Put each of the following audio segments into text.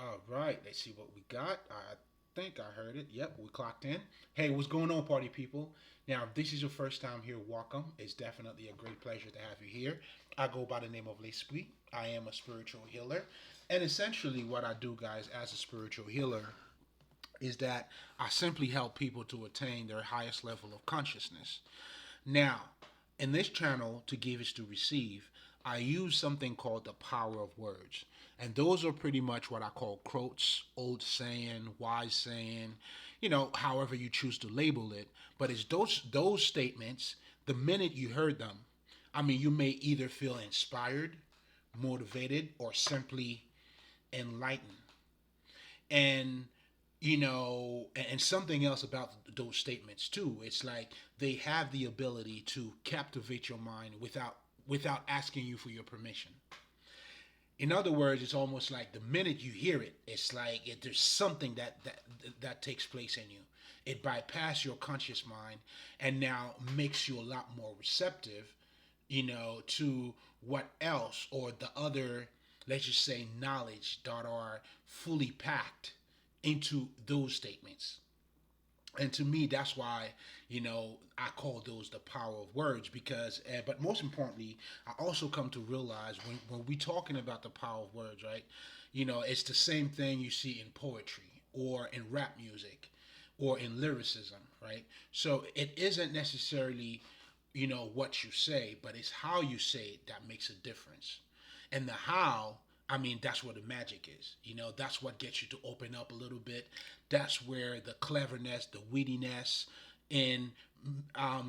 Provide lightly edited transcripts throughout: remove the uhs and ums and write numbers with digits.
All right, let's see what we got. I think I heard it. Yep, we clocked in. Hey, what's going on, party people? Now, if this is your first time here, welcome. It's definitely a great pleasure to have you here. I go by the name of L'Esprit. I am a spiritual healer. And essentially, what I do, guys, as a spiritual healer, is that I simply help people to attain their highest level of consciousness. Now, in this channel, to give is to receive, I use something called the power of words. And those are pretty much what I call quotes, old saying, wise saying, however you choose to label it. But it's those statements, the minute you heard them, I mean, you may either feel inspired, motivated, or simply enlightened. And and something else about those statements too, it's like they have the ability to captivate your mind without asking you for your permission. In other words, it's almost like the minute you hear it, it's like there's something that takes place in you. It bypasses your conscious mind and now makes you a lot more receptive, to what else or the other, let's just say, knowledge that are fully packed into those statements. And to me, that's why I call those the power of words. Because but most importantly, I also come to realize when we're talking about the power of words, right? It's the same thing you see in poetry or in rap music or in lyricism, right? So it isn't necessarily what you say, but it's how you say it that makes a difference. And the how, I mean, that's where the magic is. That's what gets you to open up a little bit. That's where the cleverness, the wittiness, in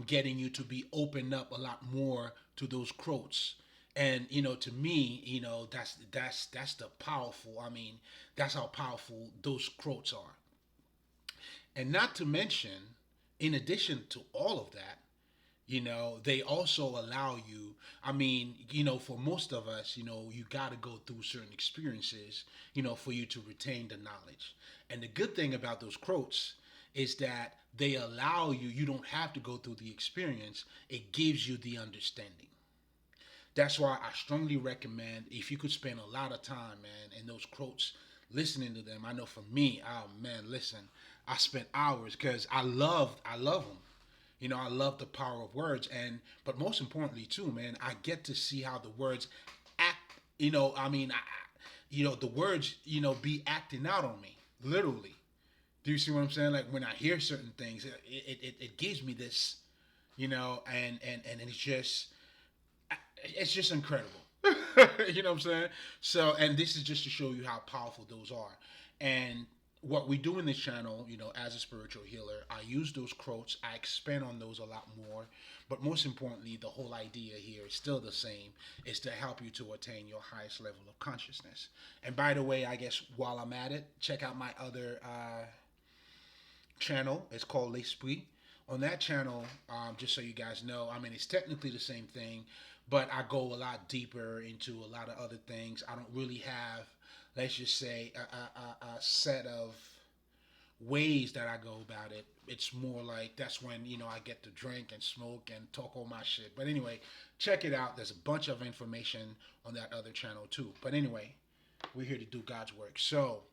getting you to be opened up a lot more to those quotes. And to me, that's the powerful. I mean, that's how powerful those quotes are. And not to mention, in addition to all of that, they also allow you, I mean, for most of us, you got to go through certain experiences, for you to retain the knowledge. And the good thing about those quotes is that they allow you, you don't have to go through the experience, it gives you the understanding. That's why I strongly recommend, if you could spend a lot of time, man, in those quotes, listening to them. I know for me, oh man, listen, I spent hours because I love them. I love the power of words, and but most importantly too, man, I get to see how the words act. I mean, the words, be acting out on me, literally. Do you see what I'm saying? Like when I hear certain things, it gives me this, and it's just incredible. You know what I'm saying? So, and this is just to show you how powerful those are. And what we do in this channel, as a spiritual healer, I use those quotes, I expand on those a lot more. But most importantly, the whole idea here is still the same: is to help you to attain your highest level of consciousness. And by the way, I guess while I'm at it, check out my other channel. It's called L'Esprit. On that channel, just so you guys know, I mean, it's technically the same thing, but I go a lot deeper into a lot of other things. I don't really have, let's just say, a set of ways that I go about it. It's more like that's when I get to drink and smoke and talk all my shit. But anyway, check it out. There's a bunch of information on that other channel too. But anyway, we're here to do God's work. So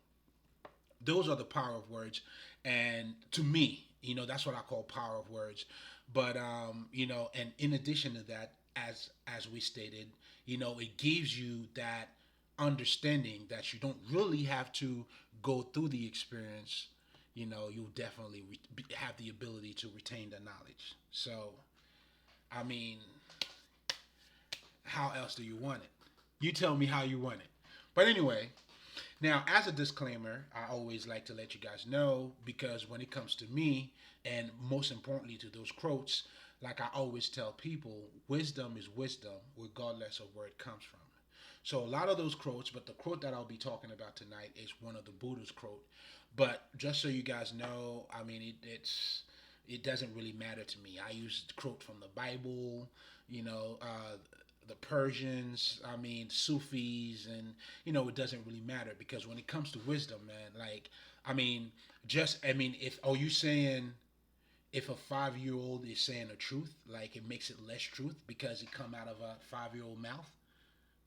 those are the power of words, and to me, that's what I call power of words. But and in addition to that, as we stated, it gives you that understanding that you don't really have to go through the experience. You'll definitely have the ability to retain the knowledge. So I mean, how else do you want it? You tell me how you want it. But anyway, now, as a disclaimer, I always like to let you guys know, because when it comes to me, and most importantly to those quotes, like I always tell people, wisdom is wisdom regardless of where it comes from. So a lot of those quotes, but the quote that I'll be talking about tonight is one of the Buddha's quote. But just so you guys know, I mean, it doesn't really matter to me. I use the quote from the Bible, the Persians, I mean, Sufis, and it doesn't really matter, because when it comes to wisdom, man, like, I mean, if are you saying if a 5 year old is saying the truth, like it makes it less truth because it come out of a 5 year old mouth?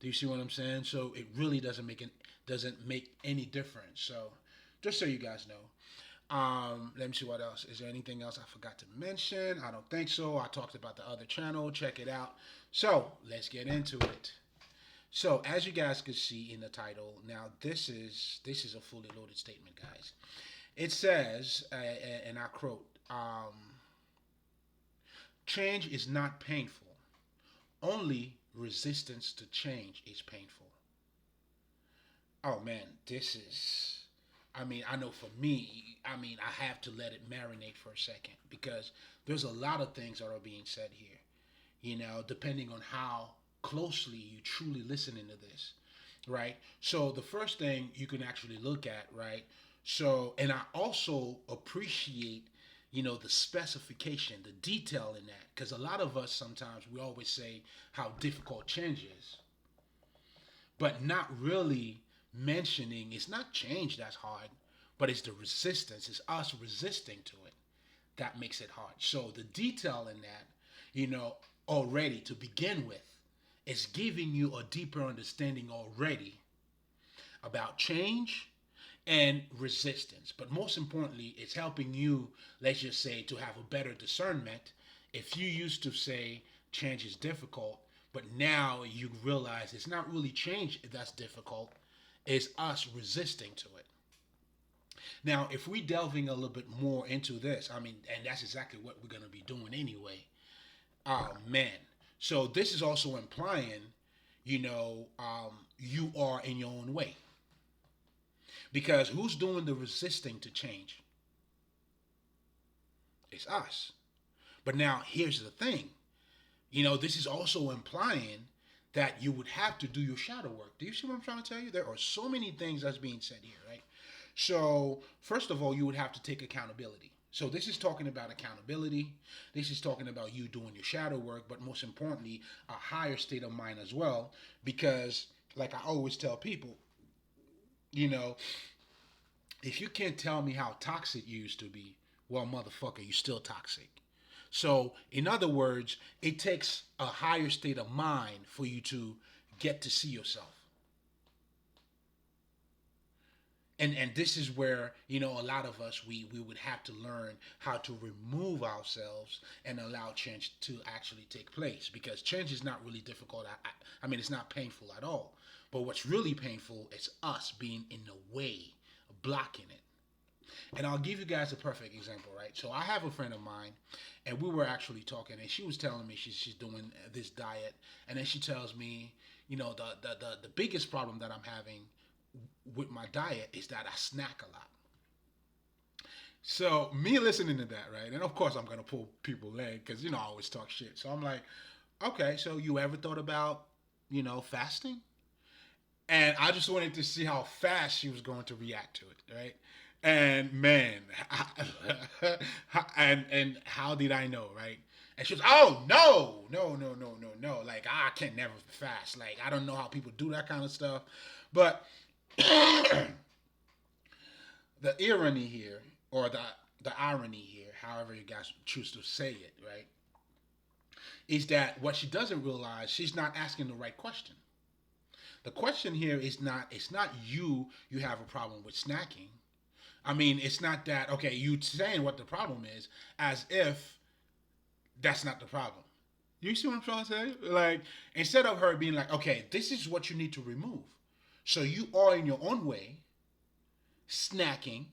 Do you see what I'm saying? So it really doesn't make any difference. So just so you guys know. Let me see what else. Is there anything else I forgot to mention? I don't think so. I talked about the other channel. Check it out. So let's get into it. So as you guys can see in the title, now this is a fully loaded statement, guys. It says, and I quote, "Change is not painful. Only resistance to change is painful." Oh man, this is. I mean, I know for me, I mean, I have to let it marinate for a second because there's a lot of things that are being said here. Depending on how closely you truly listen into this, right? So the first thing you can actually look at, right? So, and I also appreciate, the specification, the detail in that, because a lot of us sometimes we always say how difficult change is, but not really mentioning it's not change that's hard, but it's the resistance, it's us resisting to it that makes it hard. So the detail in that, already to begin with, is giving you a deeper understanding already about change and resistance. But most importantly, it's helping you, let's just say, to have a better discernment. If you used to say change is difficult, but now you realize it's not really change that's difficult, it's us resisting to it. Now, if we delving a little bit more into this, I mean, and that's exactly what we're going to be doing anyway. Oh man. So this is also implying, you are in your own way. Because who's doing the resisting to change? It's us. But now here's the thing. This is also implying that you would have to do your shadow work. Do you see what I'm trying to tell you? There are so many things that's being said here, right? So, first of all, you would have to take accountability. So, this is talking about accountability. This is talking about you doing your shadow work, but most importantly, a higher state of mind as well. Because, like I always tell people, you know, if you can't tell me how toxic you used to be, well, motherfucker, you still toxic. So, in other words, it takes a higher state of mind for you to get to see yourself. And this is where a lot of us we would have to learn how to remove ourselves and allow change to actually take place, because change is not really difficult. I mean, it's not painful at all, but what's really painful is us being in the way, blocking it. And I'll give you guys a perfect example, right? So I have a friend of mine, and we were actually talking, and she was telling me she's doing this diet, and then she tells me, the biggest problem that I'm having with my diet is that I snack a lot. So me listening to that, right? And of course I'm gonna pull people leg because I always talk shit. So I'm like, okay, so you ever thought about fasting? And I just wanted to see how fast she was going to react to it, right? And man, and how did I know, right? And she was, oh no, no, no, no, no, no. Like I can never fast. Like I don't know how people do that kind of stuff. But the irony here, or the irony here, however you guys choose to say it, right, is that what she doesn't realize, she's not asking the right question. The question here is not, it's not you have a problem with snacking. I mean, it's not that, okay, you saying what the problem is as if that's not the problem. You see what I'm trying to say? Like, instead of her being like, okay, this is what you need to remove. So you are in your own way snacking.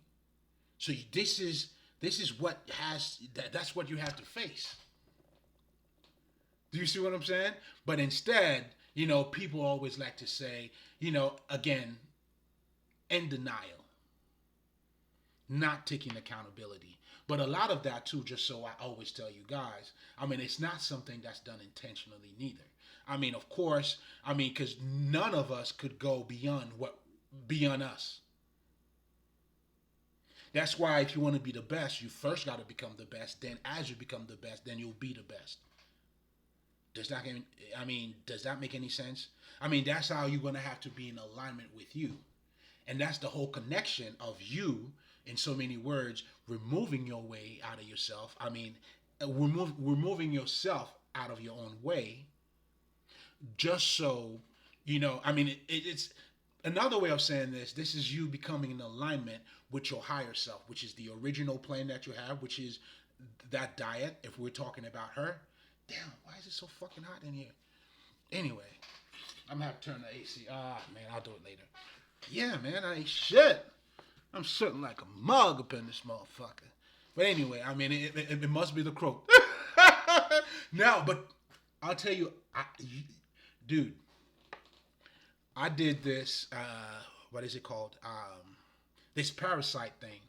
So this is what that's what you have to face. Do you see what I'm saying? But instead, people always like to say, again, in denial, not taking accountability. But a lot of that too, just so I always tell you guys, I mean, it's not something that's done intentionally neither. I mean, of course, I mean, because none of us could go beyond us. That's why if you want to be the best, you first got to become the best. Then, as you become the best, then you'll be the best. Does that make any sense? I mean, that's how you're gonna have to be in alignment with you, and that's the whole connection of you. In so many words, removing your way out of yourself. I mean, removing yourself out of your own way, just so I mean, it's another way of saying this. This is you becoming in alignment with your higher self, which is the original plan that you have, which is that diet. If we're talking about her, damn, why is it so fucking hot in here? Anyway, I'm gonna have to turn the AC. Ah, man, I'll do it later. Yeah, man, I ain't shit. I'm sitting like a mug up in this motherfucker. But anyway, I mean, it must be the croak. No, but I'll tell you, dude, I did this. What is it called? This parasite thing.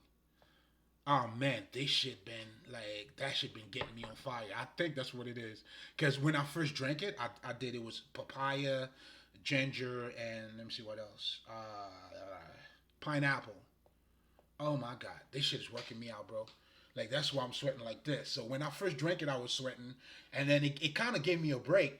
Oh man, this shit been like that shit been getting me on fire. I think that's what it is. Cause when I first drank it, I did it was papaya, ginger, and let me see what else. Pineapple. Oh my god, this shit is working me out, bro. Like that's why I'm sweating like this. So when I first drank it, I was sweating, and then it kind of gave me a break.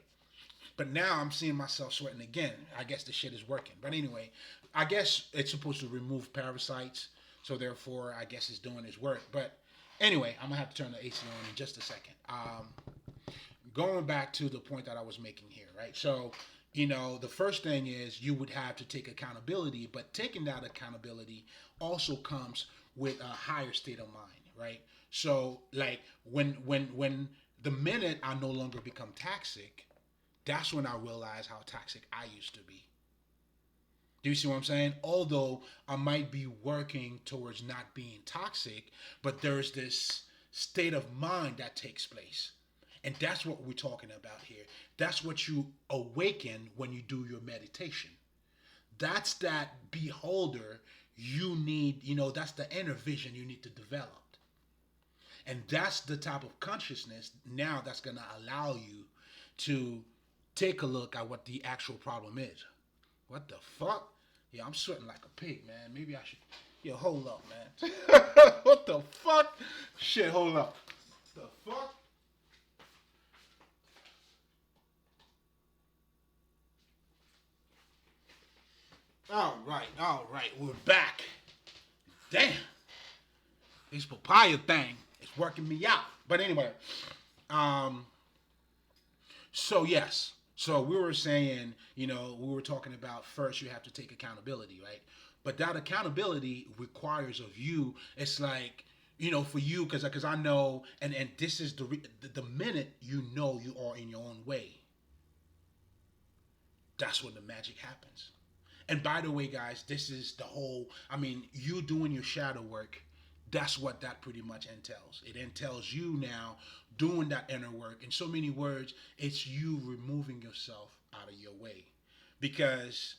But now I'm seeing myself sweating again. I guess the shit is working. But anyway, I guess it's supposed to remove parasites. So therefore, I guess it's doing its work. But anyway, I'm gonna have to turn the AC on in just a second. Going back to the point that I was making here, right? So, the first thing is you would have to take accountability, but taking that accountability also comes with a higher state of mind, right? So, like when the minute I no longer become toxic, that's when I realize how toxic I used to be. Do you see what I'm saying? Although I might be working towards not being toxic, but there's this state of mind that takes place. And that's what we're talking about here. That's what you awaken when you do your meditation. That's that beholder you need, that's the inner vision you need to develop. And that's the type of consciousness now that's going to allow you to take a look at what the actual problem is. What the fuck? Yeah, I'm sweating like a pig, man. Maybe I should. Yo, hold up, man. What the fuck? Shit, hold up. The fuck? All right. We're back. Damn. This papaya thing is working me out. But anyway, um, so yes. So we were saying, we were talking about first you have to take accountability, right? But that accountability requires of you. It's like, for you, because I know, and this is the minute you are in your own way, that's when the magic happens. And by the way, guys, this is the whole. I mean, you doing your shadow work. That's what that pretty much entails. It entails you now doing that inner work. In so many words, it's you removing yourself out of your way. Because